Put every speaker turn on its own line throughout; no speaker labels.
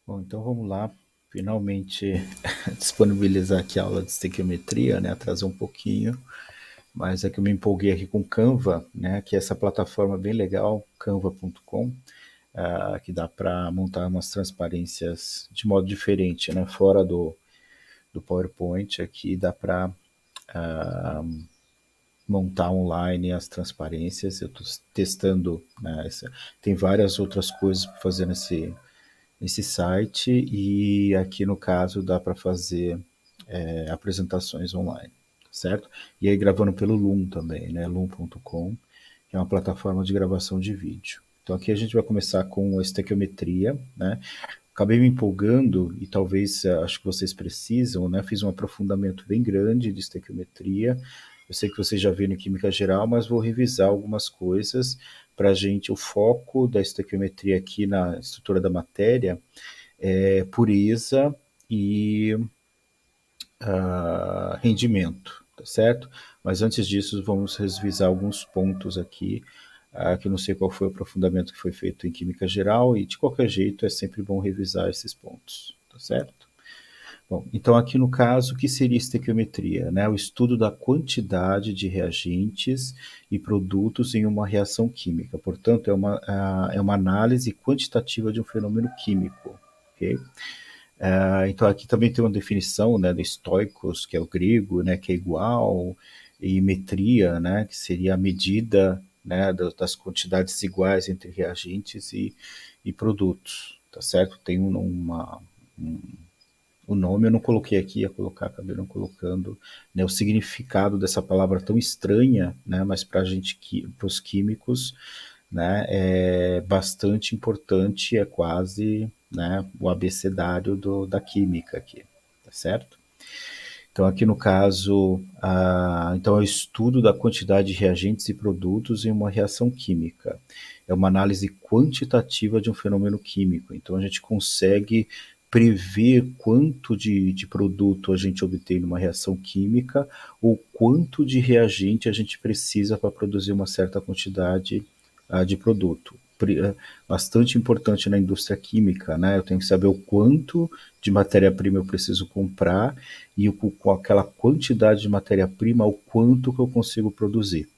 Bom, então vamos lá, finalmente disponibilizar aqui a aula de estequiometria, né? Atrasou um pouquinho, mas é que eu me empolguei aqui com Canva, né? Que é essa plataforma bem legal, canva.com, que dá para montar umas transparências de modo diferente, né? Fora do PowerPoint, aqui dá para montar online as transparências. Eu estou testando, né? Tem várias outras coisas para fazer nesse site e aqui no caso dá para fazer apresentações online, certo? E aí gravando pelo Loom também, né? Loom.com, que é uma plataforma de gravação de vídeo. Então aqui a gente vai começar com a estequiometria, né? Acabei me empolgando e talvez acho que vocês precisam, né? Fiz um aprofundamento bem grande de estequiometria. Eu sei que vocês já viram em química geral, mas vou revisar algumas coisas para a gente. O foco da estequiometria aqui na estrutura da matéria é pureza e rendimento, tá certo? Mas antes disso, vamos revisar alguns pontos aqui, que eu não sei qual foi o aprofundamento que foi feito em química geral, e de qualquer jeito é sempre bom revisar esses pontos, tá certo? Bom, então aqui no caso, o que seria estequiometria? Né? O estudo da quantidade de reagentes e produtos em uma reação química. Portanto, é uma análise quantitativa de um fenômeno químico. Okay? Então aqui também tem uma definição, né, do estoicos, que é o grego, né, que é igual, e metria, né, que seria a medida, né, das quantidades iguais entre reagentes e produtos, tá certo? Tem o nome eu não coloquei aqui, ia colocar, acabei não colocando, né, o significado dessa palavra tão estranha, né, mas para a gente, para os químicos, né, é bastante importante, é quase, né, o abecedário da química aqui, tá certo? Então aqui no caso, então é o estudo da quantidade de reagentes e produtos em uma reação química. É uma análise quantitativa de um fenômeno químico. Então a gente consegue prever quanto de produto a gente obtém numa reação química ou quanto de reagente a gente precisa para produzir uma certa quantidade de produto. Bastante importante na indústria química, né? Eu tenho que saber o quanto de matéria-prima eu preciso comprar e com aquela quantidade de matéria-prima, o quanto que eu consigo produzir.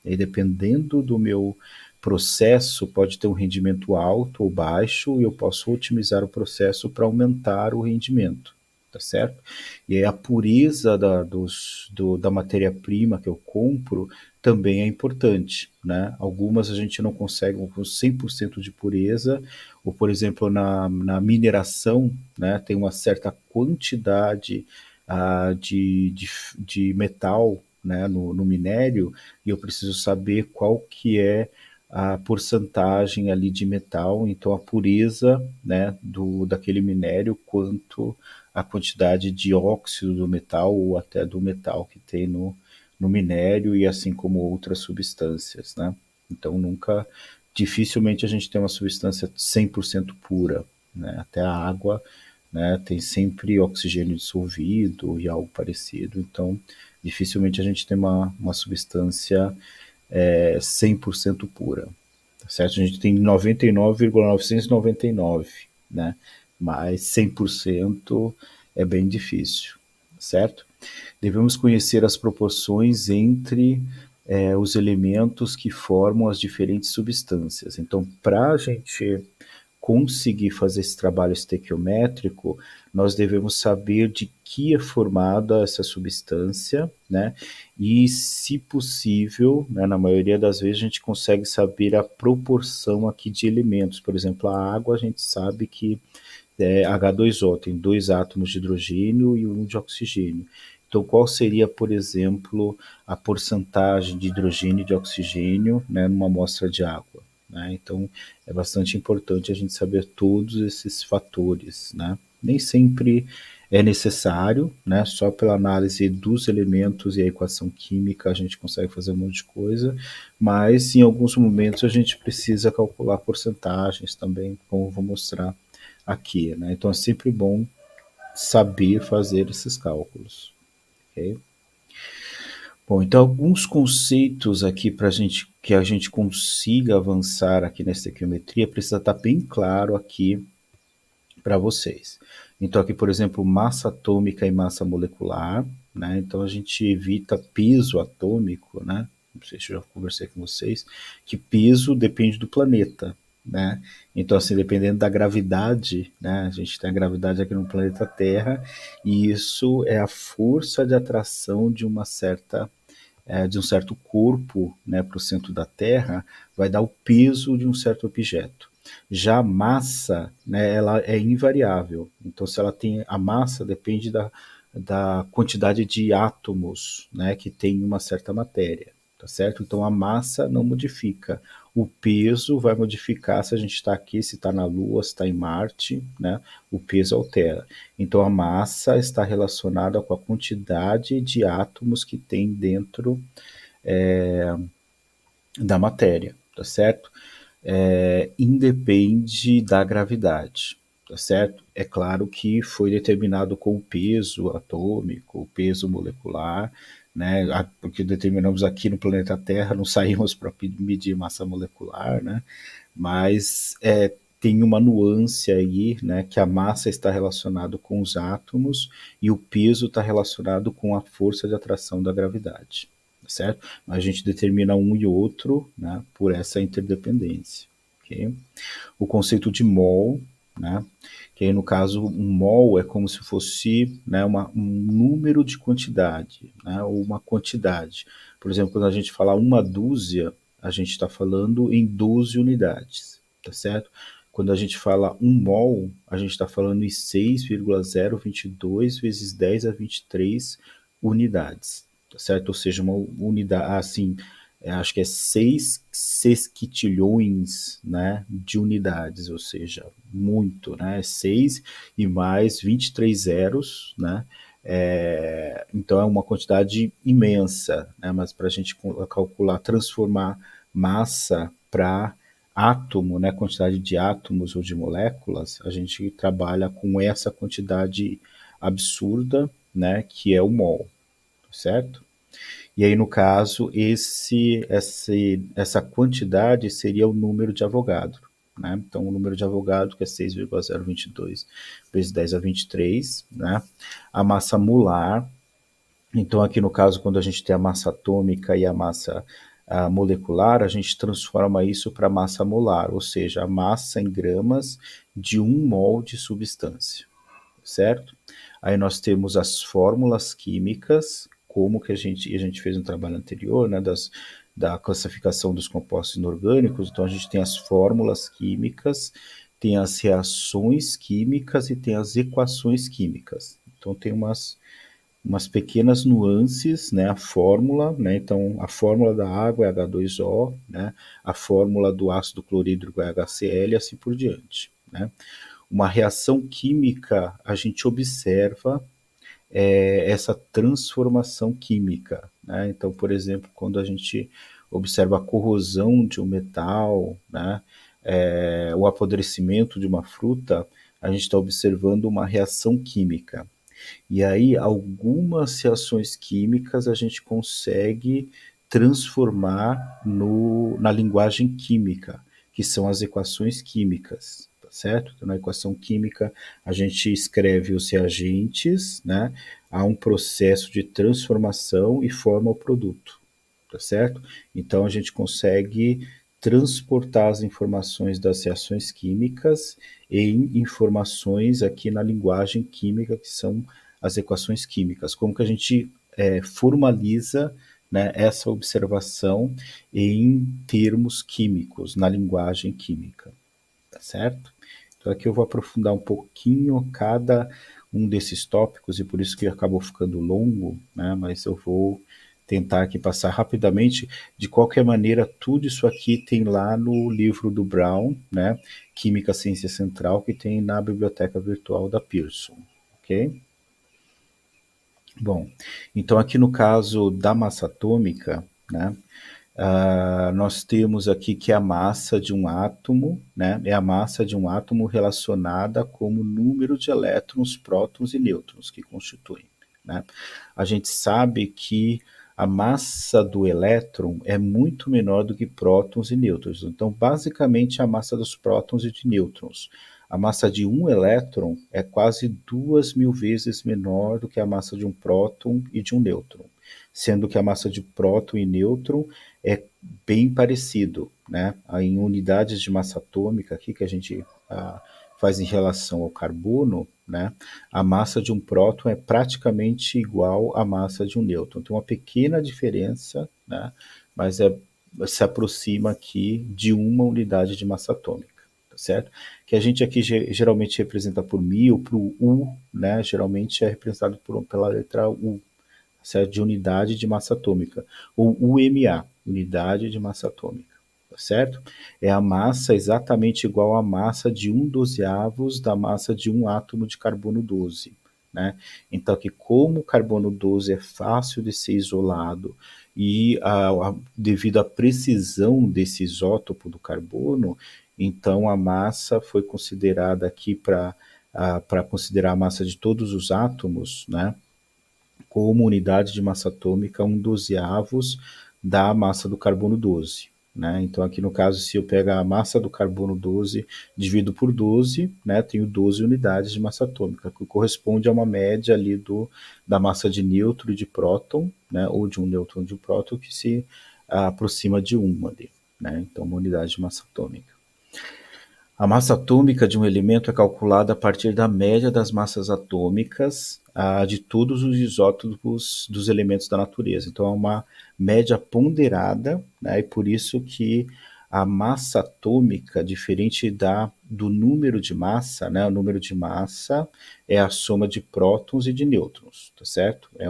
E dependendo do meu processo, pode ter um rendimento alto ou baixo, e eu posso otimizar o processo para aumentar o rendimento, tá certo? E aí a pureza da matéria-prima que eu compro também é importante, né? Algumas a gente não consegue com 100% de pureza, ou por exemplo na mineração, né, tem uma certa quantidade de metal, né, no minério, e eu preciso saber qual que é a porcentagem ali de metal, então a pureza, né, daquele minério, quanto a quantidade de óxido do metal ou até do metal que tem no minério e assim como outras substâncias, né? Então dificilmente a gente tem uma substância 100% pura, né? Até a água, né, tem sempre oxigênio dissolvido e algo parecido, então dificilmente a gente tem uma substância 100% pura, tá certo? A gente tem 99,999, né? Mas 100% é bem difícil, certo? Devemos conhecer as proporções entre os elementos que formam as diferentes substâncias. Então, para a gente conseguir fazer esse trabalho estequiométrico, nós devemos saber de que é formada essa substância, né? E, se possível, né, na maioria das vezes, a gente consegue saber a proporção aqui de elementos. Por exemplo, a água, a gente sabe que H2O, tem dois átomos de hidrogênio e um de oxigênio. Então, qual seria, por exemplo, a porcentagem de hidrogênio e de oxigênio, né, numa amostra de água? Né? Então, é bastante importante a gente saber todos esses fatores. Né? Nem sempre é necessário, né? Só pela análise dos elementos e a equação química a gente consegue fazer um monte de coisa, mas em alguns momentos a gente precisa calcular porcentagens também, como eu vou mostrar aqui, né? Então é sempre bom saber fazer esses cálculos, ok? Bom, então alguns conceitos aqui para gente que a gente consiga avançar aqui nessa estequiometria precisa estar bem claro aqui para vocês. Então aqui, por exemplo, massa atômica e massa molecular, né? Então a gente evita peso atômico, né? Não sei se eu já conversei com vocês, que peso depende do planeta, né? Então assim, dependendo da gravidade, né? A gente tem a gravidade aqui no planeta Terra e isso é a força de atração de uma certa de um certo corpo, né, para o centro da Terra, vai dar o peso de um certo objeto. Já a massa, né, ela é invariável. Então, se ela tem a massa, depende da quantidade de átomos, né, que tem uma certa matéria, tá certo? Então, a massa não modifica. O peso vai modificar se a gente está aqui, se está na Lua, se está em Marte, né? O peso altera. Então, a massa está relacionada com a quantidade de átomos que tem dentro da matéria, tá certo? Independe da gravidade, tá certo? É claro que foi determinado com o peso atômico, o peso molecular, né? Porque determinamos aqui no planeta Terra, não saímos para medir massa molecular, né? Mas tem uma nuance aí, né? Que a massa está relacionado com os átomos e o peso está relacionado com a força de atração da gravidade, certo? A gente determina um e outro, né, por essa interdependência. Okay? O conceito de mol, né, que aí no caso um mol é como se fosse, né, um número de quantidade, né, ou uma quantidade. Por exemplo, quando a gente fala uma dúzia, a gente está falando em 12 unidades, tá certo? Quando a gente fala um mol, a gente está falando em 6,022 vezes 10 a 23 unidades, tá certo? Ou seja, uma unidade, assim, acho que é 6 sesquitilhões, né, de unidades, ou seja, muito, né? 6 e mais 23 zeros, né? Então é uma quantidade imensa, né? Mas para a gente calcular, transformar massa para átomo, né, quantidade de átomos ou de moléculas, a gente trabalha com essa quantidade absurda, né, que é o mol, certo? E aí, no caso, essa quantidade seria o número de Avogadro. Né? Então, o número de Avogadro, que é 6,022 vezes 10 a 23, né? A massa molar, então aqui no caso, quando a gente tem a massa atômica e a massa molecular, a gente transforma isso para massa molar, ou seja, a massa em gramas de 1 mol de substância, certo? Aí nós temos as fórmulas químicas, como que a gente fez no trabalho anterior, né, da classificação dos compostos inorgânicos, então a gente tem as fórmulas químicas, tem as reações químicas e tem as equações químicas. Então tem umas pequenas nuances, né, a fórmula, né, então a fórmula da água é H2O, né, a fórmula do ácido clorídrico é HCl e assim por diante, né. Uma reação química, a gente observa essa transformação química, né? Então, por exemplo, quando a gente observa a corrosão de um metal, né, o apodrecimento de uma fruta, a gente está observando uma reação química. E aí, algumas reações químicas a gente consegue transformar na linguagem química, que são as equações químicas, tá certo? Então, na equação química, a gente escreve os reagentes, né? Há um processo de transformação e forma o produto, tá certo? Então, a gente consegue transportar as informações das reações químicas em informações aqui na linguagem química, que são as equações químicas. Como que a gente formaliza, né, essa observação em termos químicos, na linguagem química, tá certo? Então aqui eu vou aprofundar um pouquinho cada um desses tópicos e por isso que acabou ficando longo, né, mas eu vou tentar aqui passar rapidamente. De qualquer maneira, tudo isso aqui tem lá no livro do Brown, né, Química Ciência Central, que tem na biblioteca virtual da Pearson, ok? Bom, então aqui no caso da massa atômica, né, nós temos aqui que a massa de um átomo, né, é a massa de um átomo relacionada como número de elétrons, prótons e nêutrons que constituem, né? A gente sabe que a massa do elétron é muito menor do que prótons e nêutrons. Então, basicamente, a massa dos prótons e de nêutrons. a massa de um elétron é quase 2.000 vezes menor do que a massa de um próton e de um nêutron, sendo que a massa de próton e nêutron é bem parecido, né? Em unidades de massa atômica aqui que a gente faz em relação ao carbono, né? A massa de um próton é praticamente igual à massa de um nêutron. Tem uma pequena diferença, né? Mas se aproxima aqui de uma unidade de massa atômica, tá certo? Que a gente aqui geralmente representa por mil, para o U, né? Geralmente é representado pela letra U, certo? De unidade de massa atômica, ou UMA, unidade de massa atômica, tá certo? É a massa exatamente igual à massa de 1/12 da massa de um átomo de carbono 12. Né? Então, que como o carbono 12 é fácil de ser isolado e devido à precisão desse isótopo do carbono, então a massa foi considerada aqui para considerar a massa de todos os átomos, né? Como unidade de massa atômica 1/12 da massa do carbono 12. Né? Então, aqui no caso, se eu pegar a massa do carbono 12, divido por 12, né, tenho 12 unidades de massa atômica, que corresponde a uma média ali da massa de nêutron e de próton, né, ou de um nêutron e de um próton, que se aproxima de 1 ali. Né? Então, uma unidade de massa atômica. A massa atômica de um elemento é calculada a partir da média das massas atômicas de todos os isótopos dos elementos da natureza. Então, é uma média ponderada, né, e por isso que a massa atômica, diferente do número de massa, né, o número de massa é a soma de prótons e de nêutrons, tá certo? É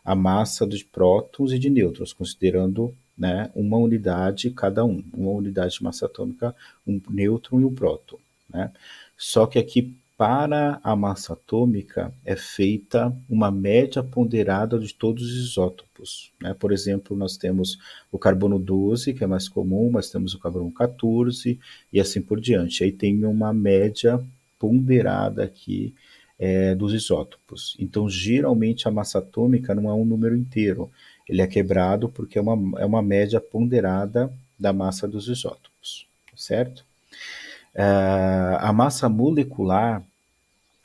a massa de prótons e de nêutrons, considerando, né, uma unidade cada um, uma unidade de massa atômica, um nêutron e um próton. Né? Só que aqui, para a massa atômica, é feita uma média ponderada de todos os isótopos. Né? Por exemplo, nós temos o carbono 12, que é mais comum, mas temos o carbono 14 e assim por diante. Aí tem uma média ponderada aqui dos isótopos. Então, geralmente, a massa atômica não é um número inteiro. Ele é quebrado porque é uma média ponderada da massa dos isótopos, certo? A massa molecular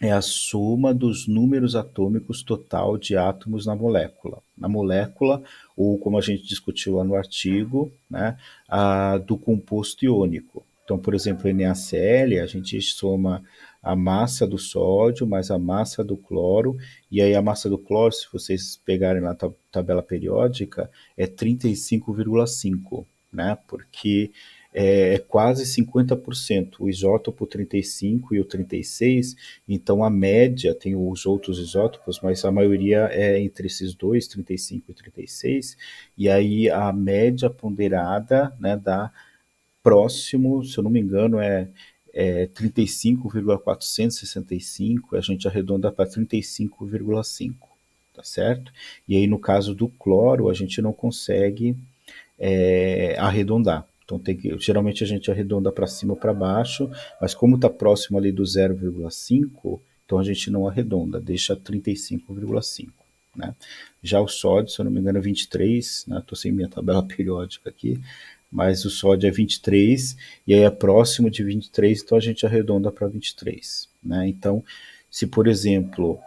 é a soma dos números atômicos total de átomos na molécula. Na molécula, ou como a gente discutiu lá no artigo, né, do composto iônico. Então, por exemplo, NaCl, a gente soma a massa do sódio mais a massa do cloro, e aí a massa do cloro, se vocês pegarem na tabela periódica, é 35,5, né? Porque é quase 50%, o isótopo 35 e o 36, então a média, tem os outros isótopos, mas a maioria é entre esses dois, 35 e 36, e aí a média ponderada, né, dá próximo, se eu não me engano, é 35,465, a gente arredonda para 35,5, tá certo? E aí no caso do cloro, a gente não consegue arredondar. Então geralmente a gente arredonda para cima ou para baixo, mas como está próximo ali do 0,5, então a gente não arredonda, deixa 35,5. Né? Já o sódio, se eu não me engano, é 23, né? Estou sem minha tabela periódica aqui, mas o sódio é 23, e aí é próximo de 23, então a gente arredonda para 23. Né? Então, se por exemplo,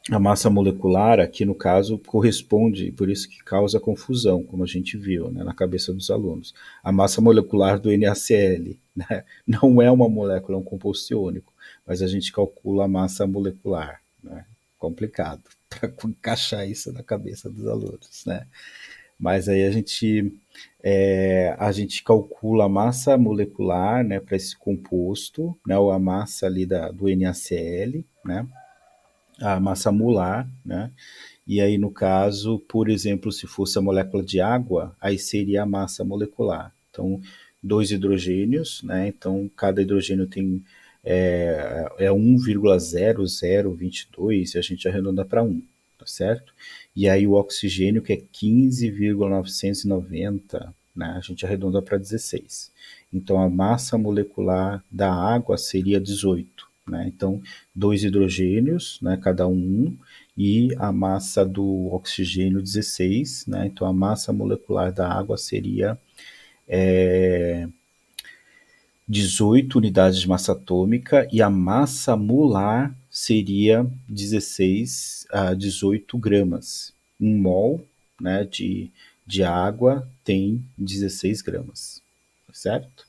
a massa molecular, aqui no caso, corresponde, por isso que causa confusão, como a gente viu, né, na cabeça dos alunos. A massa molecular do NaCl, né, não é uma molécula, é um composto iônico, mas a gente calcula a massa molecular. Né, complicado para encaixar isso na cabeça dos alunos. Né. Mas aí a gente calcula a massa molecular, né, para esse composto, né, ou a massa ali do NaCl, né, a massa molar, né? E aí, no caso, por exemplo, se fosse a molécula de água, aí seria a massa molecular. Então, 2 hidrogênios, né? Então, cada hidrogênio tem 1,0022, e a gente arredonda para 1, tá certo? E aí o oxigênio, que é 15,990, né? A gente arredonda para 16. Então, a massa molecular da água seria 18. Né? Então, 2 hidrogênios, né, cada um, e a massa do oxigênio 16. Né? Então, a massa molecular da água seria 18 unidades de massa atômica e a massa molar seria 16 a 18 gramas. 1 mol, né, de água tem 16 gramas, certo?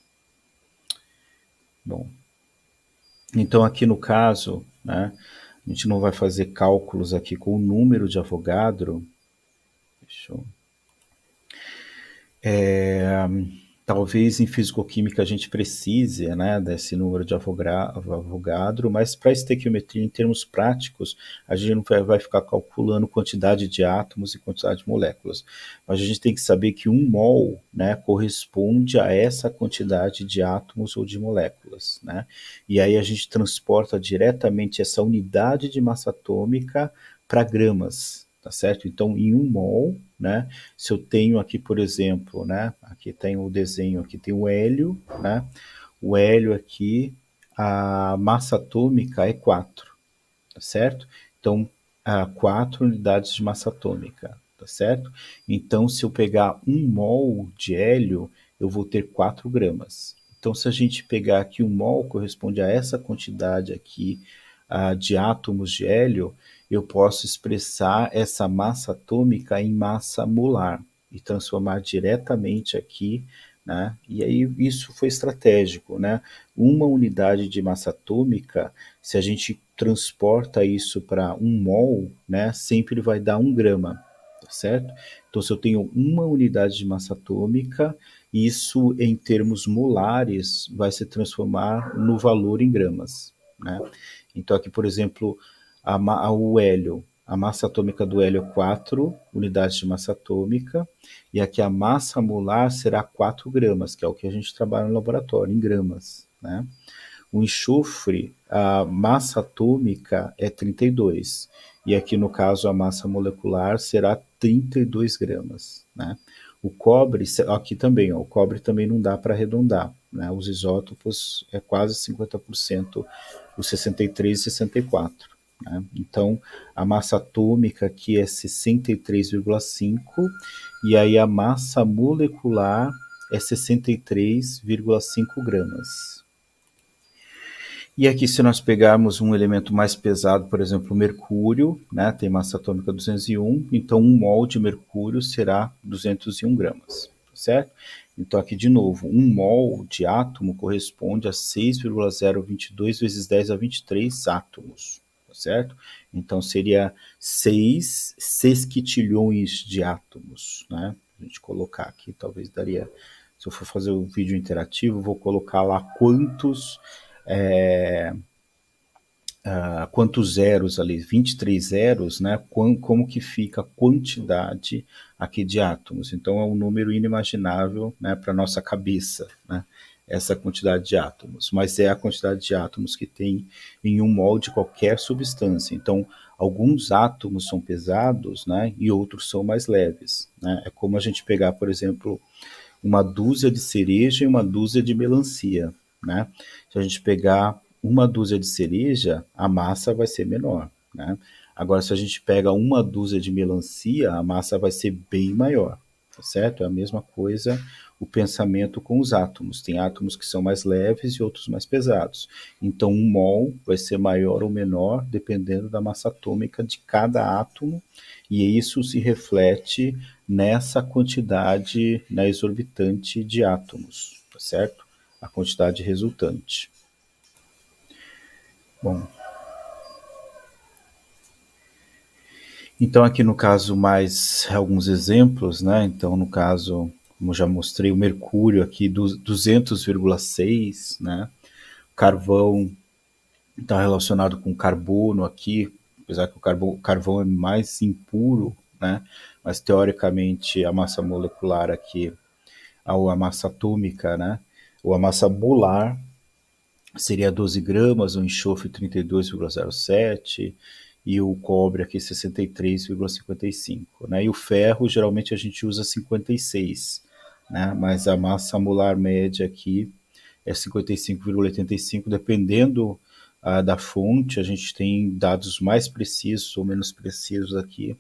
Bom, então aqui no caso, né, a gente não vai fazer cálculos aqui com o número de Avogadro. Deixa eu Talvez em fisicoquímica a gente precise, né, desse número de Avogadro, mas para estequiometria, em termos práticos, a gente não vai ficar calculando quantidade de átomos e quantidade de moléculas. Mas a gente tem que saber que 1 mol, né, corresponde a essa quantidade de átomos ou de moléculas, né? E aí a gente transporta diretamente essa unidade de massa atômica para gramas, tá certo? Então, em 1 mol, né, se eu tenho aqui, por exemplo, né, aqui tem o desenho, aqui tem o hélio, né, o hélio aqui, a massa atômica é 4, tá certo? Então, 4 unidades de massa atômica, tá certo? Então, se eu pegar 1 mol de hélio, eu vou ter 4 gramas. Então, se a gente pegar aqui 1 mol, corresponde a essa quantidade aqui de átomos de hélio, eu posso expressar essa massa atômica em massa molar e transformar diretamente aqui, né? E aí isso foi estratégico, né? Uma unidade de massa atômica, se a gente transporta isso para 1 mol, né, sempre vai dar 1 grama, tá certo? Então, se eu tenho uma unidade de massa atômica, isso em termos molares vai se transformar no valor em gramas, né? Então, aqui, por exemplo, o hélio, a massa atômica do hélio é 4 unidades de massa atômica, e aqui a massa molar será 4 gramas, que é o que a gente trabalha no laboratório, em gramas, né? O enxofre, a massa atômica é 32, e aqui no caso a massa molecular será 32 gramas, né? O cobre, aqui também, ó, o cobre também não dá para arredondar, né? Os isótopos é quase 50%, os 63 e 64. Né? Então, a massa atômica aqui é 63,5 e aí a massa molecular é 63,5 gramas. E aqui, se nós pegarmos um elemento mais pesado, por exemplo, o mercúrio, né, tem massa atômica 201, então 1 mol de mercúrio será 201 gramas, certo? Então aqui de novo, 1 mol de átomo corresponde a 6,022 vezes 10 a 23 átomos, certo? Então seria 6 sesquitilhões de átomos, né? A gente colocar aqui, talvez daria, se eu for fazer o vídeo interativo, vou colocar lá quantos zeros ali, 23 zeros, né? Como que fica a quantidade aqui de átomos. Então é um número inimaginável, né, para nossa cabeça, né? Essa quantidade de átomos, mas é a quantidade de átomos que tem em 1 mol de qualquer substância. Então, alguns átomos são pesados, né, e outros são mais leves, né? É como a gente pegar, por exemplo, uma dúzia de cereja e uma dúzia de melancia, né? Se a gente pegar uma dúzia de cereja, a massa vai ser menor, né? Agora, se a gente pega uma dúzia de melancia, a massa vai ser bem maior, tá certo? É a mesma coisa o pensamento com os átomos. Tem átomos que são mais leves e outros mais pesados. Então, 1 mol vai ser maior ou menor dependendo da massa atômica de cada átomo, e isso se reflete nessa quantidade, né, exorbitante de átomos, tá certo? A quantidade resultante. Bom, então aqui no caso mais alguns exemplos, né? Então no caso, como já mostrei, o mercúrio aqui 200,6, né? Carvão está relacionado com carbono aqui, apesar que o carvão é mais impuro, né? Mas teoricamente a massa molecular aqui, a massa atômica, né? Ou a massa molar seria 12 gramas, o enxofre 32,07 e o cobre aqui 63,55, né? E o ferro geralmente a gente usa 56, né? Mas a massa molar média aqui é 55,85, dependendo da fonte, a gente tem dados mais precisos ou menos precisos aqui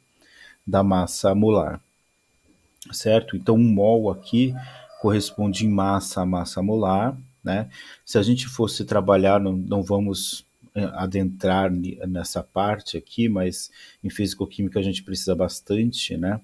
da massa molar, certo? Então 1 mol aqui corresponde em massa a massa molar, né? Se a gente fosse trabalhar, não vamos adentrar nessa parte aqui, mas em fisicoquímica a gente precisa bastante, né?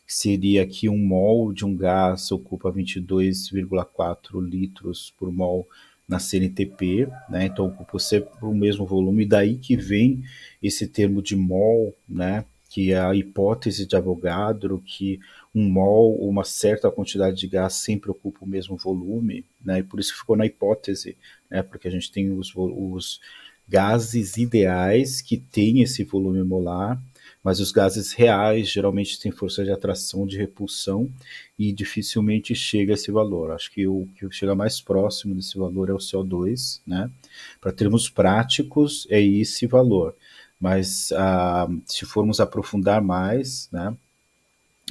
Seria que um mol de um gás ocupa 22,4 litros por mol na CNTP, né? Então ocupa sempre o mesmo volume, e daí que vem esse termo de mol, né? Que é a hipótese de Avogadro, que um mol, uma certa quantidade de gás sempre ocupa o mesmo volume, né? E por isso ficou na hipótese, né? Porque a gente tem os gases ideais que têm esse volume molar, mas os gases reais geralmente têm força de atração, de repulsão, e dificilmente chega a esse valor. Acho que o que chega mais próximo desse valor é o CO2, né? Para termos práticos, é esse valor. Mas se formos aprofundar mais, né,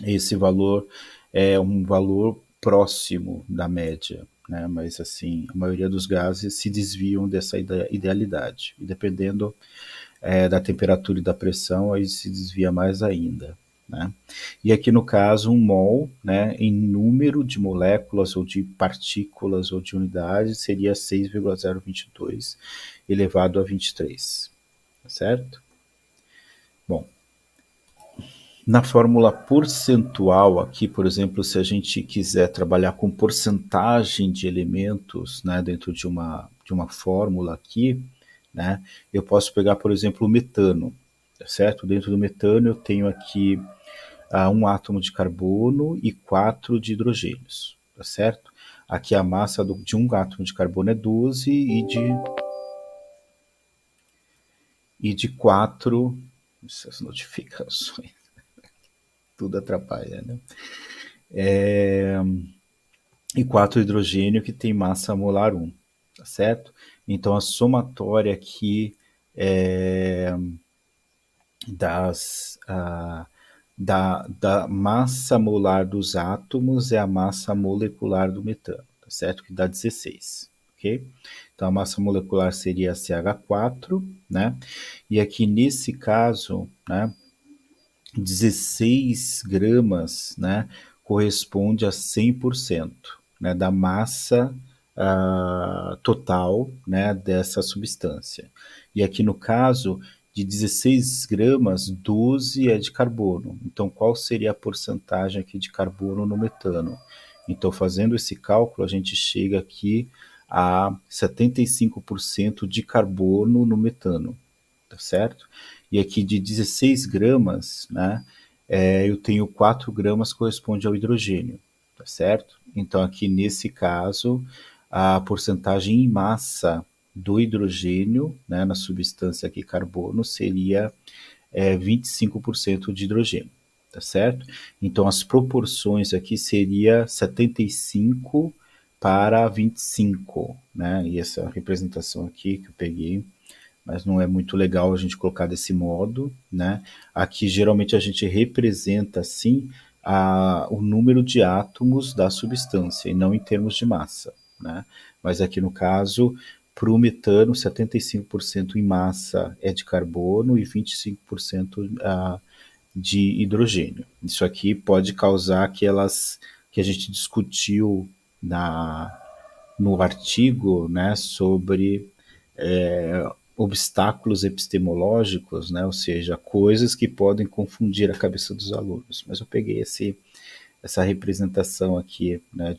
esse valor é um valor próximo da média, né? Mas assim, a maioria dos gases se desviam dessa idealidade. E dependendo da temperatura e da pressão, aí se desvia mais ainda, né? E aqui no caso, um mol, né, em número de moléculas ou de partículas ou de unidades, seria 6,022 elevado a 23, certo? Bom, na fórmula percentual aqui, por exemplo, se a gente quiser trabalhar com porcentagem de elementos, né, dentro de uma fórmula aqui, né, eu posso pegar, por exemplo, o metano, tá certo? Dentro do metano eu tenho aqui um átomo de carbono e 4 de hidrogênios, tá certo? Aqui a massa de um átomo de carbono é 12 e de 4, essas notificações, tudo atrapalha, né? E 4 hidrogênio que tem massa molar 1, tá certo? Então a somatória aqui das, da massa molar dos átomos é a massa molecular do metano, tá certo? Que dá 16, ok? Então a massa molecular seria CH4, né? E aqui nesse caso, né, 16 gramas, né, corresponde a 100%, né, da massa total, né, dessa substância. E aqui no caso, de 16 gramas, 12 é de carbono. Então, qual seria a porcentagem aqui de carbono no metano? Então, fazendo esse cálculo, a gente chega aqui a 75% de carbono no metano, tá certo? E aqui de 16 gramas, né, eu tenho 4 gramas corresponde ao hidrogênio, tá certo? Então aqui nesse caso, a porcentagem em massa do hidrogênio, né, na substância aqui carbono, seria 25% de hidrogênio, tá certo? Então as proporções aqui seria 75 para 25, né? E essa representação aqui que eu peguei, mas não é muito legal a gente colocar desse modo, né? Aqui geralmente a gente representa sim o número de átomos da substância e não em termos de massa, né? Mas aqui no caso, para o metano, 75% em massa é de carbono e 25% de hidrogênio. Isso aqui pode causar aquelas que a gente discutiu no artigo, né, sobre obstáculos epistemológicos, né, ou seja, coisas que podem confundir a cabeça dos alunos. Mas eu peguei essa representação aqui, né,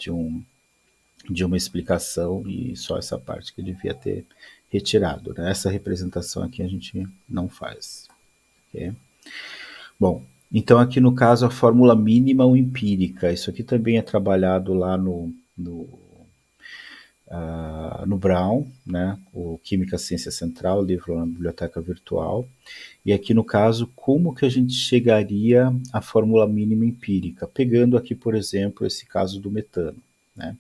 de uma explicação e só essa parte que eu devia ter retirado, né? Essa representação aqui a gente não faz. Okay? Bom, então aqui no caso a fórmula mínima ou empírica, isso aqui também é trabalhado lá no Brown, né, o Química Ciência Central, livro na biblioteca virtual. E aqui no caso, como que a gente chegaria à fórmula mínima empírica? Pegando aqui, por exemplo, esse caso do metano, né?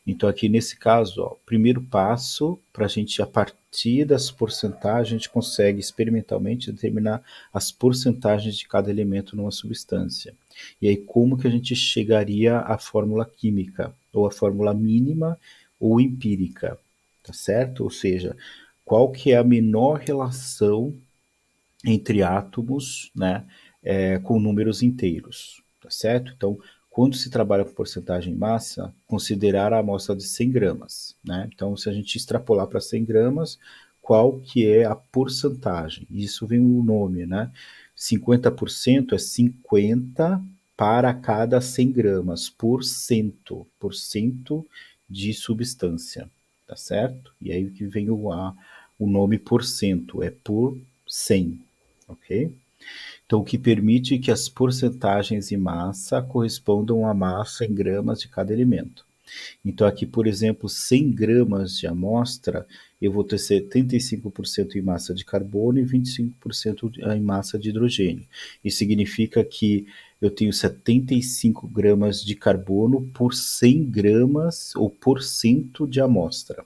Então aqui nesse caso, ó, primeiro passo, para a gente, a partir das porcentagens, a gente consegue experimentalmente determinar as porcentagens de cada elemento numa substância. E aí como que a gente chegaria à fórmula química, ou à fórmula mínima ou empírica, tá certo? Ou seja, qual que é a menor relação entre átomos, né, com números inteiros, tá certo? Então, quando se trabalha com porcentagem em massa, considerar a amostra de 100 gramas, né? Então, se a gente extrapolar para 100 gramas, qual que é a porcentagem? Isso vem o nome, né? 50% é 50 para cada 100 gramas, por cento de substância, tá certo? E aí que vem o nome porcento, é por 100, ok? Então, o que permite que as porcentagens em massa correspondam à massa em gramas de cada elemento. Então, aqui, por exemplo, 100 gramas de amostra, eu vou ter 75% em massa de carbono e 25% em massa de hidrogênio. Isso significa que eu tenho 75 gramas de carbono por 100 gramas ou por cento de amostra,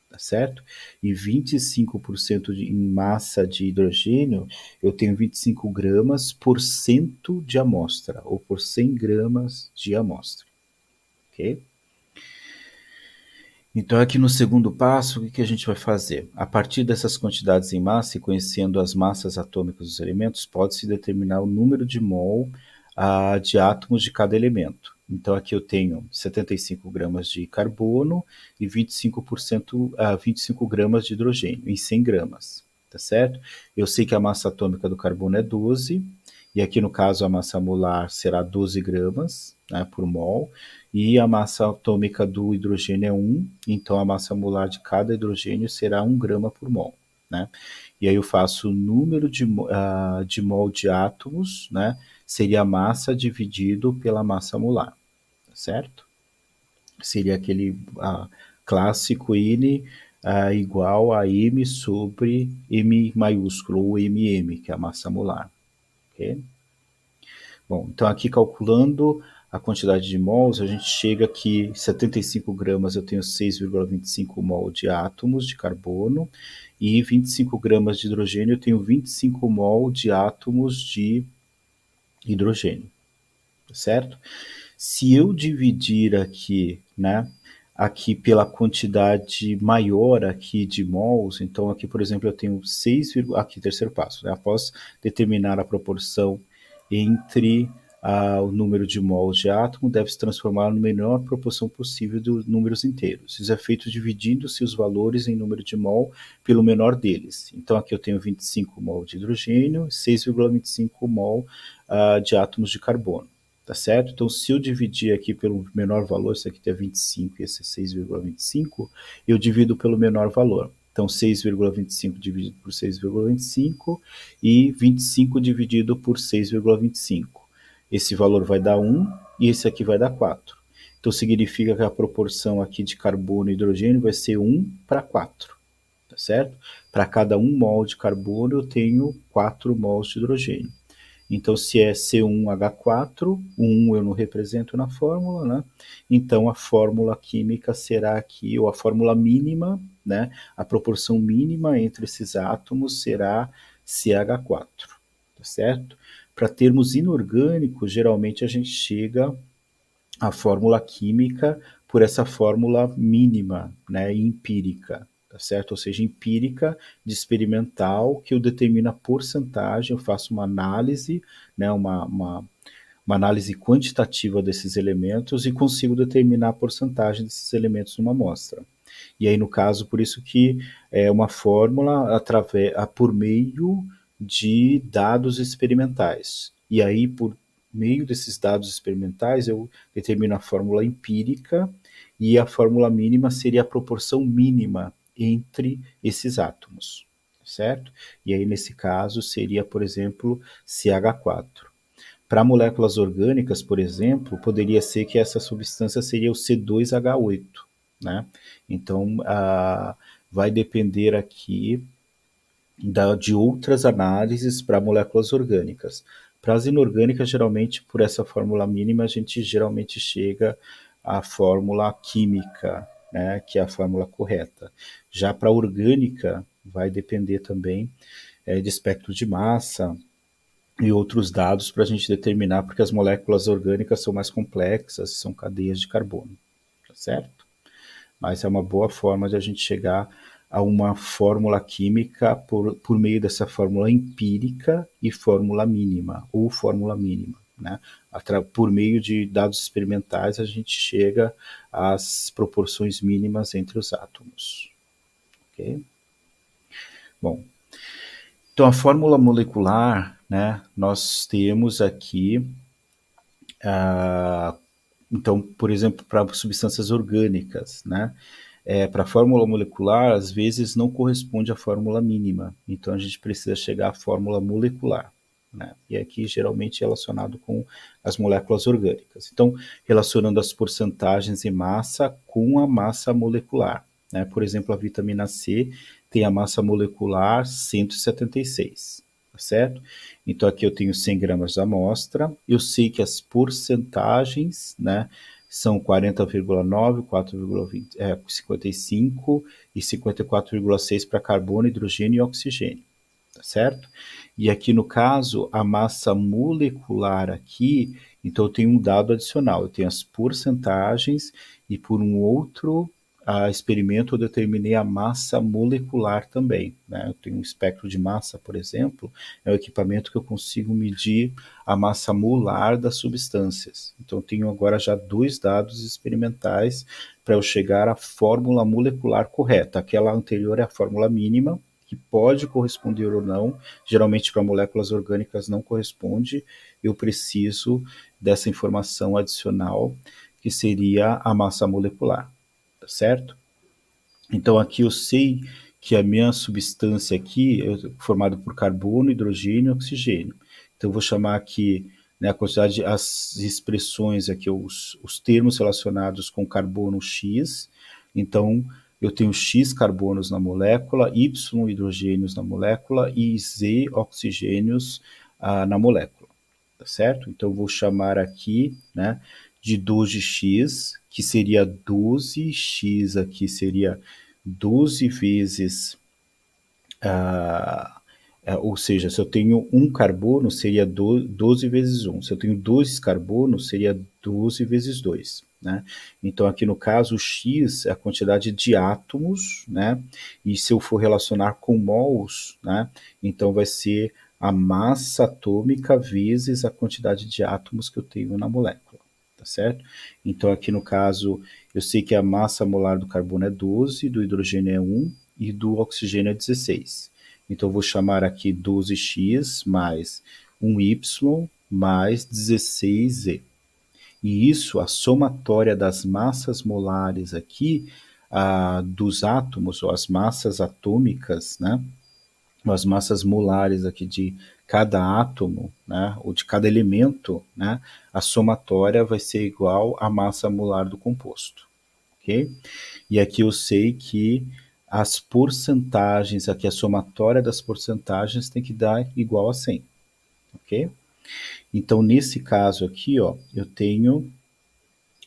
tá certo? E 25% em massa de hidrogênio, eu tenho 25 gramas por cento de amostra, ou por 100 gramas de amostra, ok? Então, aqui no segundo passo, o que a gente vai fazer? A partir dessas quantidades em massa e conhecendo as massas atômicas dos elementos, pode-se determinar o número de mol de átomos de cada elemento. Então, aqui eu tenho 75 gramas de carbono e 25 gramas de hidrogênio, em 100 gramas, tá certo? Eu sei que a massa atômica do carbono é 12, e aqui no caso a massa molar será 12 gramas, né, por mol, e a massa atômica do hidrogênio é 1, então a massa molar de cada hidrogênio será 1 grama por mol, né? E aí eu faço o número de mol de átomos, né? Seria a massa dividido pela massa molar, certo? Seria aquele clássico N igual a M sobre M maiúsculo, ou MM, que é a massa molar, ok? Bom, então aqui calculando a quantidade de mols, a gente chega que 75 gramas eu tenho 6,25 mol de átomos de carbono e 25 gramas de hidrogênio eu tenho 25 mol de átomos de hidrogênio, certo? Se eu dividir aqui, né, aqui pela quantidade maior aqui de mols, então aqui, por exemplo, eu tenho 6, aqui terceiro passo, né, após determinar a proporção entre o número de mols de átomo, deve se transformar na menor proporção possível dos números inteiros. Isso é feito dividindo-se os valores em número de mol pelo menor deles. Então aqui eu tenho 25 mol de hidrogênio, 6,25 mol de átomos de carbono. Tá certo? Então, se eu dividir aqui pelo menor valor, esse aqui tem 25 e esse é 6,25, eu divido pelo menor valor. Então, 6,25 dividido por 6,25 e 25 dividido por 6,25. Esse valor vai dar 1 e esse aqui vai dar 4. Então, significa que a proporção aqui de carbono e hidrogênio vai ser 1 para 4. Tá certo? Para cada 1 mol de carbono, eu tenho 4 mols de hidrogênio. Então, se é C1H4, o 1 eu não represento na fórmula, né? Então, a fórmula química será aqui, ou a fórmula mínima, né? A proporção mínima entre esses átomos será CH4, tá certo? Para termos inorgânicos, geralmente a gente chega à fórmula química por essa fórmula mínima, né? Empírica, tá certo? Ou seja, empírica de experimental, que eu determino a porcentagem, eu faço uma análise, né, uma análise quantitativa desses elementos e consigo determinar a porcentagem desses elementos numa amostra. E aí, no caso, por isso que é uma fórmula por meio de dados experimentais. E aí, por meio desses dados experimentais, eu determino a fórmula empírica e a fórmula mínima seria a proporção mínima entre esses átomos, certo? E aí, nesse caso, seria, por exemplo, CH4. Para moléculas orgânicas, por exemplo, poderia ser que essa substância seria o C2H8, né? Então, vai depender aqui de outras análises para moléculas orgânicas. Para as inorgânicas, geralmente, por essa fórmula mínima, a gente geralmente chega à fórmula química, né, que é a fórmula correta. Já para a orgânica, vai depender também de espectro de massa e outros dados para a gente determinar, porque as moléculas orgânicas são mais complexas, são cadeias de carbono, tá certo? Mas é uma boa forma de a gente chegar a uma fórmula química por meio dessa fórmula empírica e fórmula mínima, ou fórmula mínima, né? Por meio de dados experimentais, a gente chega às proporções mínimas entre os átomos. Ok? Bom, então a fórmula molecular, né, nós temos aqui, então, por exemplo, para substâncias orgânicas, né, para a fórmula molecular, às vezes não corresponde à fórmula mínima, então a gente precisa chegar à fórmula molecular, né, e aqui geralmente relacionado com as moléculas orgânicas. Então, relacionando as porcentagens e massa com a massa molecular, né, por exemplo, a vitamina C tem a massa molecular 176, tá certo? Então aqui eu tenho 100 gramas da amostra, eu sei que as porcentagens, né, são 40,9, 4,20, 55 e 54,6 para carbono, hidrogênio e oxigênio, tá certo? E aqui no caso, a massa molecular aqui, então eu tenho um dado adicional, eu tenho as porcentagens e por um outro experimento eu determinei a massa molecular também, né? Eu tenho um espectro de massa, por exemplo, é o equipamento que eu consigo medir a massa molar das substâncias. Então eu tenho agora já 2 dados experimentais para eu chegar à fórmula molecular correta. Aquela anterior é a fórmula mínima, que pode corresponder ou não, geralmente para moléculas orgânicas não corresponde, eu preciso dessa informação adicional, que seria a massa molecular, tá certo? Então aqui eu sei que a minha substância aqui é formada por carbono, hidrogênio e oxigênio. Então eu vou chamar aqui, né, a quantidade, as expressões aqui, os termos relacionados com carbono X. Então eu tenho X carbonos na molécula, Y hidrogênios na molécula e Z oxigênios na molécula, tá certo? Então eu vou chamar aqui, né, de 12x, que seria 12x aqui seria 12 vezes, ou seja, se eu tenho um carbono, seria 12 vezes 1. Se eu tenho 2 carbonos, seria 12 vezes 2. Né? Então, aqui no caso, o X é a quantidade de átomos, né? E se eu for relacionar com mols, né? Então vai ser a massa atômica vezes a quantidade de átomos que eu tenho na molécula, tá certo? Então, aqui no caso, eu sei que a massa molar do carbono é 12, do hidrogênio é 1 e do oxigênio é 16. Então, eu vou chamar aqui 12x mais 1y mais 16z. E isso, a somatória das massas molares aqui, dos átomos, ou as massas atômicas, né? As massas molares aqui de cada átomo, né, ou de cada elemento, né, a somatória vai ser igual à massa molar do composto, ok? E aqui eu sei que as porcentagens, aqui a somatória das porcentagens tem que dar igual a 100, ok? Então, nesse caso aqui, ó, eu tenho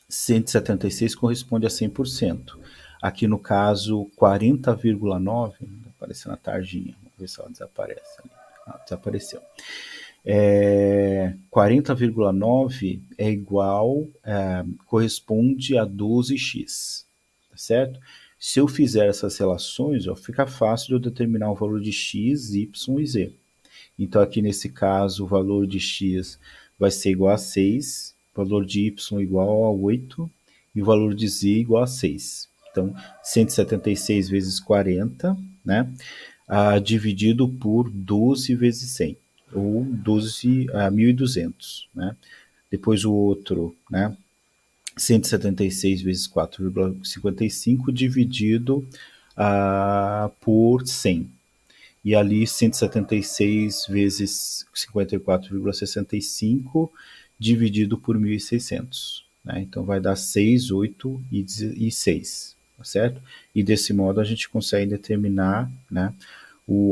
176 corresponde a 100%. Aqui no caso, 40,9, apareceu na tardinha, vamos ver se ela desaparece. Desapareceu. 40,9 é igual, corresponde a 12x, tá certo? Se eu fizer essas relações, ó, fica fácil de eu determinar o valor de x, y e z. Então, aqui nesse caso, o valor de x vai ser igual a 6, o valor de y igual a 8 e o valor de z igual a 6. Então, 176 vezes 40, né, dividido por 12 vezes 100, ou 12, 1.200. Né? Depois o outro, né, 176 vezes 4,55 dividido por 100. E ali 176 vezes 54,65 dividido por 1.600. Né? Então vai dar 6, 8 e 6, tá certo? E desse modo a gente consegue determinar, né,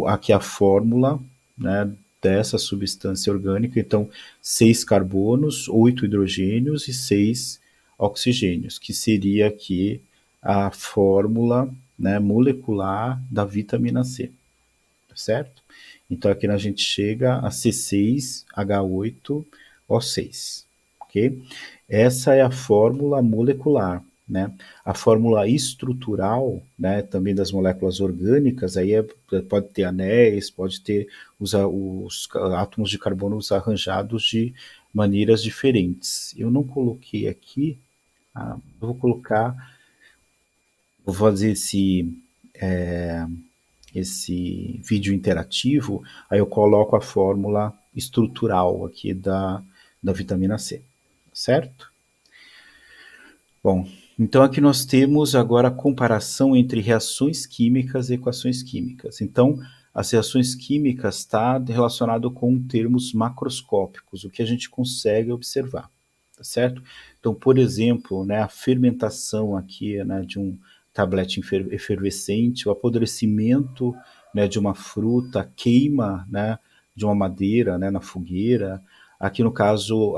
aqui a fórmula, né, dessa substância orgânica. Então, 6 carbonos, 8 hidrogênios e 6 oxigênios, que seria aqui a fórmula, né, molecular da vitamina C, certo? Então aqui a gente chega a C6H8O6, ok? Essa é a fórmula molecular, né? A fórmula estrutural, né, também das moléculas orgânicas, aí pode ter anéis, pode ter os átomos de carbono arranjados de maneiras diferentes. Eu não coloquei aqui, eu vou colocar, vou fazer esse vídeo interativo, aí eu coloco a fórmula estrutural aqui da vitamina C, certo? Bom, então aqui nós temos agora a comparação entre reações químicas e equações químicas. Então, as reações químicas está relacionado com termos macroscópicos, o que a gente consegue observar, tá certo? Então, por exemplo, né, a fermentação aqui, né, de um tablete efervescente, o apodrecimento, né, de uma fruta, a queima, né, de uma madeira, né, na fogueira. Aqui no caso,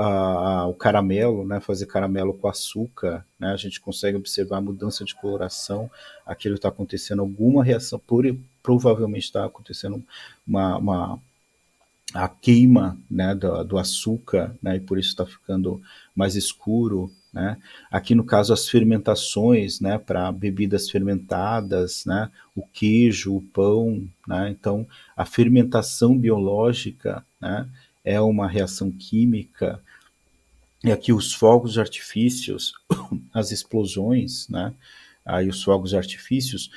o caramelo, né, fazer caramelo com açúcar, né, a gente consegue observar a mudança de coloração, aquilo está acontecendo alguma reação, provavelmente está acontecendo uma a queima, né, do açúcar, né, e por isso está ficando mais escuro, né. Aqui no caso as fermentações, né, para bebidas fermentadas, né, o queijo, o pão, né, então a fermentação biológica, né, é uma reação química. E aqui os fogos de artifícios, as explosões, né, aí os fogos de artifícios,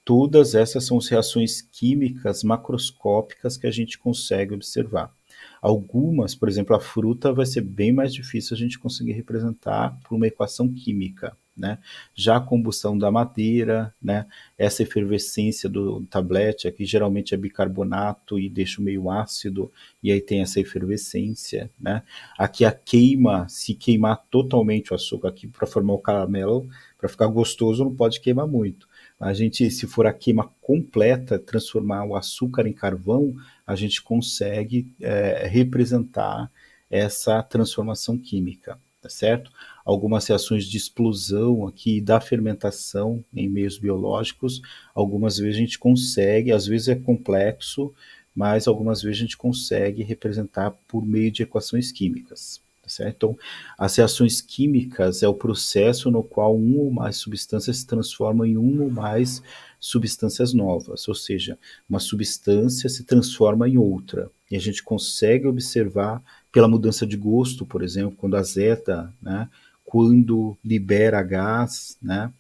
todas essas são as reações químicas macroscópicas que a gente consegue observar. Algumas, por exemplo, a fruta vai ser bem mais difícil a gente conseguir representar por uma equação química, né? Já a combustão da madeira, né? Essa efervescência do tablete aqui geralmente é bicarbonato e deixa meio ácido e aí tem essa efervescência, né? Aqui a queima, se queimar totalmente o açúcar aqui para formar o caramelo, para ficar gostoso não pode queimar muito. A gente, se for a queima completa, transformar o açúcar em carvão, a gente consegue representar essa transformação química, tá certo? Algumas reações de explosão aqui da fermentação em meios biológicos, algumas vezes a gente consegue, às vezes é complexo, mas algumas vezes a gente consegue representar por meio de equações químicas. Tá certo? Então, as reações químicas é o processo no qual uma ou mais substâncias se transformam em uma ou mais substâncias novas, ou seja, uma substância se transforma em outra. E a gente consegue observar pela mudança de gosto, por exemplo, quando azeda, né? Quando libera gás, né?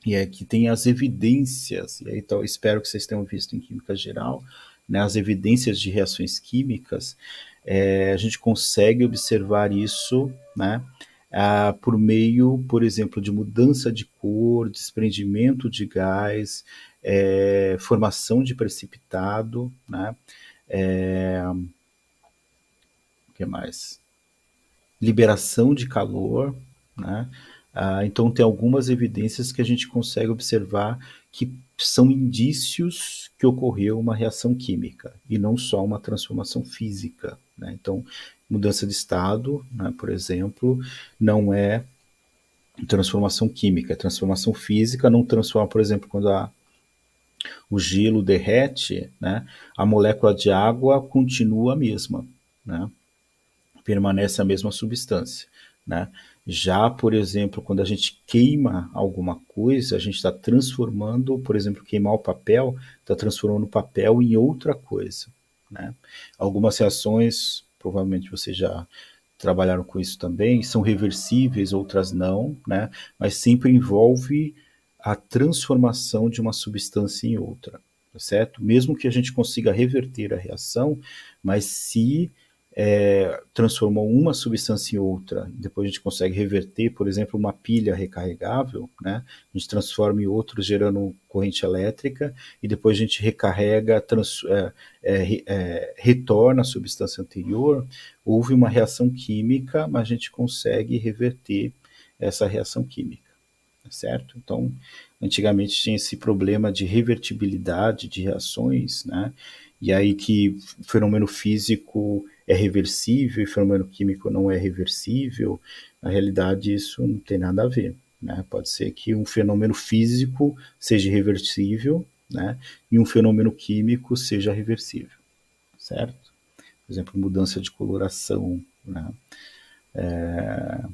E aqui tem as evidências, e aí então, espero que vocês tenham visto em Química Geral, né, as evidências de reações químicas, a gente consegue observar isso, né, por meio, por exemplo, de mudança de cor, desprendimento de gás, formação de precipitado, né, o que mais? Liberação de calor, né? Então tem algumas evidências que a gente consegue observar que são indícios que ocorreu uma reação química e não só uma transformação física, né? Então mudança de estado, né, por exemplo, não é transformação química, é transformação física, não transforma, por exemplo, quando o gelo derrete, né, a molécula de água continua a mesma, né? Permanece a mesma substância, né? Já, por exemplo, quando a gente queima alguma coisa, a gente está transformando, por exemplo, queimar o papel, está transformando o papel em outra coisa, né? Algumas reações, provavelmente vocês já trabalharam com isso também, são reversíveis, outras não, né? Mas sempre envolve a transformação de uma substância em outra, tá certo? Mesmo que a gente consiga reverter a reação, mas se transformou uma substância em outra, depois a gente consegue reverter, por exemplo, uma pilha recarregável, né? A gente transforma em outro gerando corrente elétrica e depois a gente recarrega, retorna a substância anterior, houve uma reação química, mas a gente consegue reverter essa reação química, certo? Então, antigamente tinha esse problema de revertibilidade de reações, né? E aí que fenômeno físico é reversível e fenômeno químico não é reversível, na realidade isso não tem nada a ver, né? Pode ser que um fenômeno físico seja reversível, né? E um fenômeno químico seja reversível, certo? Por exemplo, mudança de coloração, né? A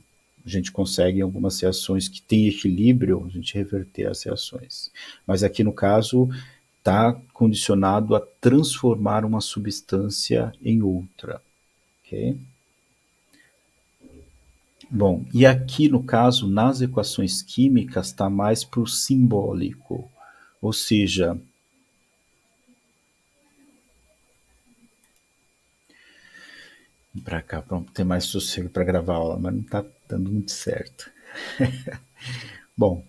gente consegue em algumas reações que têm equilíbrio, a gente reverter as reações. Mas aqui no caso está condicionado a transformar uma substância em outra, ok? Bom, e aqui no caso, nas equações químicas, está mais para o simbólico, ou seja, para cá, para ter mais sossego para gravar a aula, mas não está dando muito certo. Bom,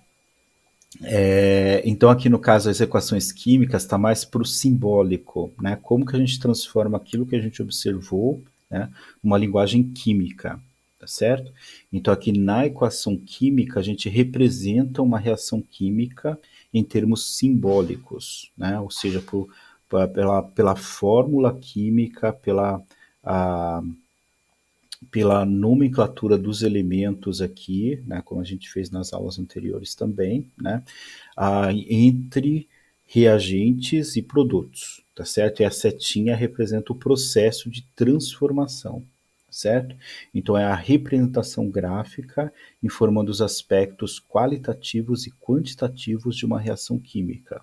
então aqui no caso as equações químicas está mais para o simbólico, né? Como que a gente transforma aquilo que a gente observou, né, numa linguagem química, tá certo? Então aqui na equação química a gente representa uma reação química em termos simbólicos, né? Ou seja, pela fórmula química, a, pela nomenclatura dos elementos aqui, né, como a gente fez nas aulas anteriores também, né, entre reagentes e produtos, tá certo? E a setinha representa o processo de transformação, tá certo? Então é a representação gráfica informando os aspectos qualitativos e quantitativos de uma reação química.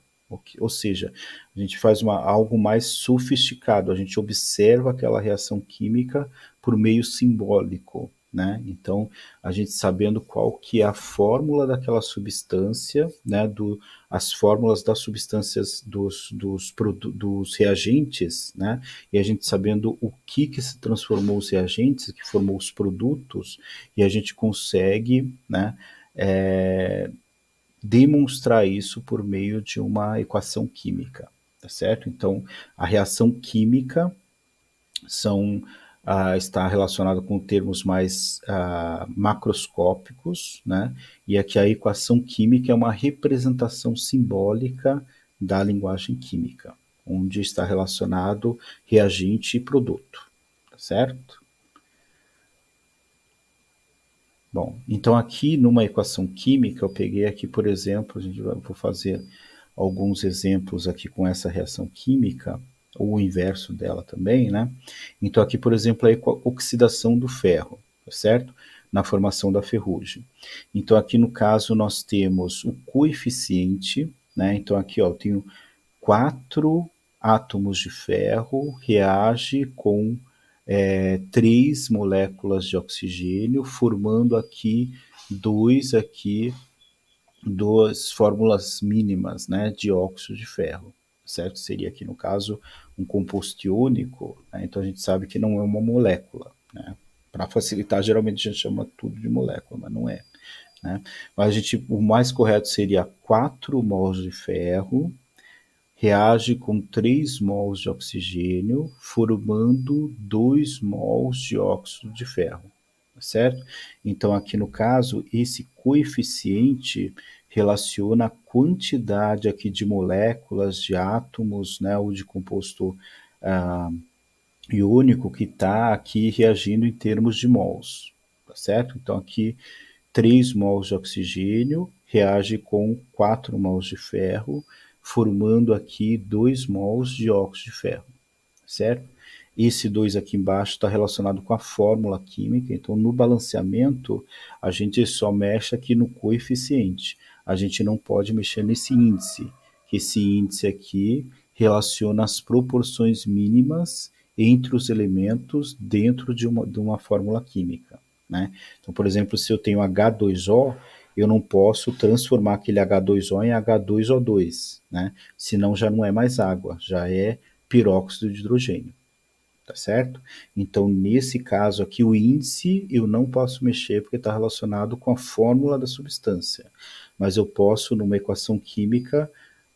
Ou seja, a gente faz algo mais sofisticado, a gente observa aquela reação química por meio simbólico, né? Então, a gente sabendo qual que é a fórmula daquela substância, né? As fórmulas das substâncias dos reagentes, né? E a gente sabendo o que se transformou os reagentes, que formou os produtos, e a gente consegue, né? É, demonstrar isso por meio de uma equação química, tá certo? Então, a reação química está relacionado com termos mais macroscópicos, né? E aqui a equação química é uma representação simbólica da linguagem química, onde está relacionado reagente e produto, tá certo? Bom, então aqui numa equação química, eu peguei aqui, por exemplo, vou fazer alguns exemplos aqui com essa reação química, ou o inverso dela também, né? Então aqui, por exemplo, a oxidação do ferro, tá certo? Na formação da ferrugem. Então aqui no caso nós temos o coeficiente, né? Então aqui ó, eu tenho 4 átomos de ferro reage com 3 moléculas de oxigênio, formando aqui duas fórmulas mínimas, né, de óxido de ferro, certo? Seria aqui no caso um composto iônico, né? Então a gente sabe que não é uma molécula, né? Para facilitar, geralmente a gente chama tudo de molécula, mas não é, né? Mas o mais correto seria 4 mols de ferro reage com 3 mols de oxigênio, formando 2 mols de óxido de ferro, certo? Então, aqui no caso, esse coeficiente relaciona a quantidade aqui de moléculas, de átomos, né, ou de composto ah, iônico que está aqui reagindo em termos de mols, tá certo? Então, aqui 3 mols de oxigênio reage com 4 mols de ferro, formando aqui 2 mols de óxido de ferro, certo? Esse 2 aqui embaixo está relacionado com a fórmula química, então no balanceamento a gente só mexe aqui no coeficiente, a gente não pode mexer nesse índice, que esse índice aqui relaciona as proporções mínimas entre os elementos dentro de uma fórmula química, né? Então, por exemplo, se eu tenho H2O, eu não posso transformar aquele H2O em H2O2, né? Senão já não é mais água, já é peróxido de hidrogênio, tá certo? Então, nesse caso aqui, o índice eu não posso mexer porque está relacionado com a fórmula da substância, mas eu posso, numa equação química,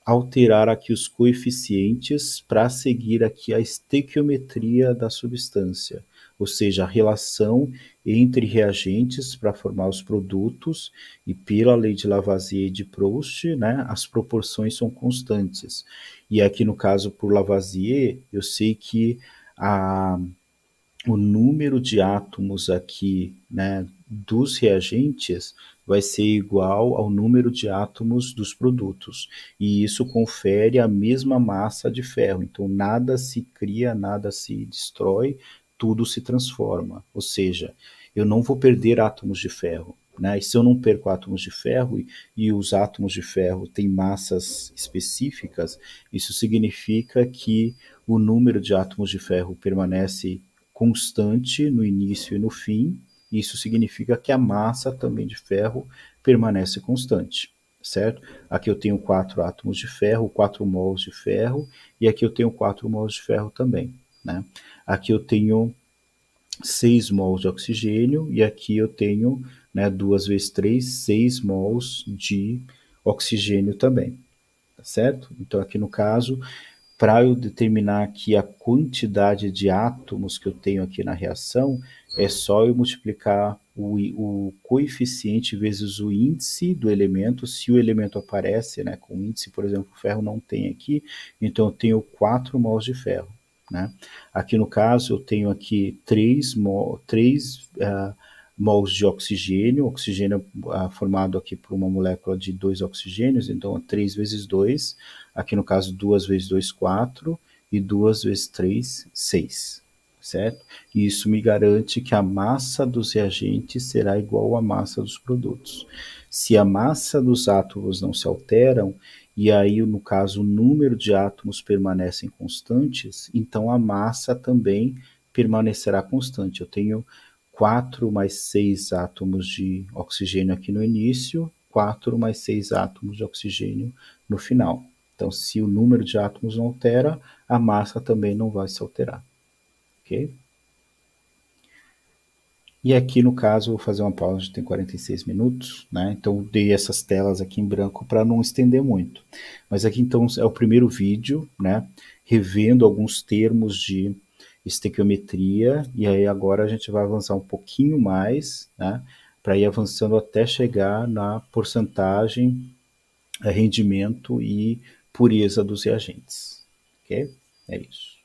alterar aqui os coeficientes para seguir aqui a estequiometria da substância, ou seja, a relação entre reagentes para formar os produtos e pela lei de Lavoisier e de Proust, né, as proporções são constantes. E aqui no caso por Lavoisier, eu sei que a, o número de átomos aqui, né, dos reagentes vai ser igual ao número de átomos dos produtos. E isso confere a mesma massa de ferro. Então, nada se cria, nada se destrói, tudo se transforma. Ou seja, eu não vou perder átomos de ferro. Né? E se eu não perco átomos de ferro e os átomos de ferro têm massas específicas, isso significa que o número de átomos de ferro permanece constante no início e no fim, isso significa que a massa também de ferro permanece constante, certo? Aqui eu tenho 4 átomos de ferro, 4 mols de ferro, e aqui eu tenho 4 mols de ferro também, né? Aqui eu tenho 6 mols de oxigênio, e aqui eu tenho, né, 2 vezes 3, 6 mols de oxigênio também, tá certo? Então aqui no caso, para eu determinar aqui a quantidade de átomos que eu tenho aqui na reação, é só eu multiplicar o coeficiente vezes o índice do elemento, se o elemento aparece, né, com índice, por exemplo, o ferro não tem aqui, então eu tenho 4 mols de ferro, né? Aqui no caso eu tenho aqui 3 mols de oxigênio, oxigênio formado aqui por uma molécula de 2 oxigênios, então 3 vezes 2, aqui no caso 2 vezes 2, 4, e 2 vezes 3, 6, certo? E isso me garante que a massa dos reagentes será igual à massa dos produtos. Se a massa dos átomos não se alteram, e aí no caso o número de átomos permanecem constantes, então a massa também permanecerá constante. Eu tenho 4 mais 6 átomos de oxigênio aqui no início, 4 mais 6 átomos de oxigênio no final. Então, se o número de átomos não altera, a massa também não vai se alterar, ok? E aqui no caso, vou fazer uma pausa, tem 46 minutos, né? Então dei essas telas aqui em branco para não estender muito. Mas aqui então é o primeiro vídeo, né? Revendo alguns termos de estequiometria, e aí agora a gente vai avançar um pouquinho mais, né? Para ir avançando até chegar na porcentagem, rendimento e pureza dos reagentes, ok? É isso.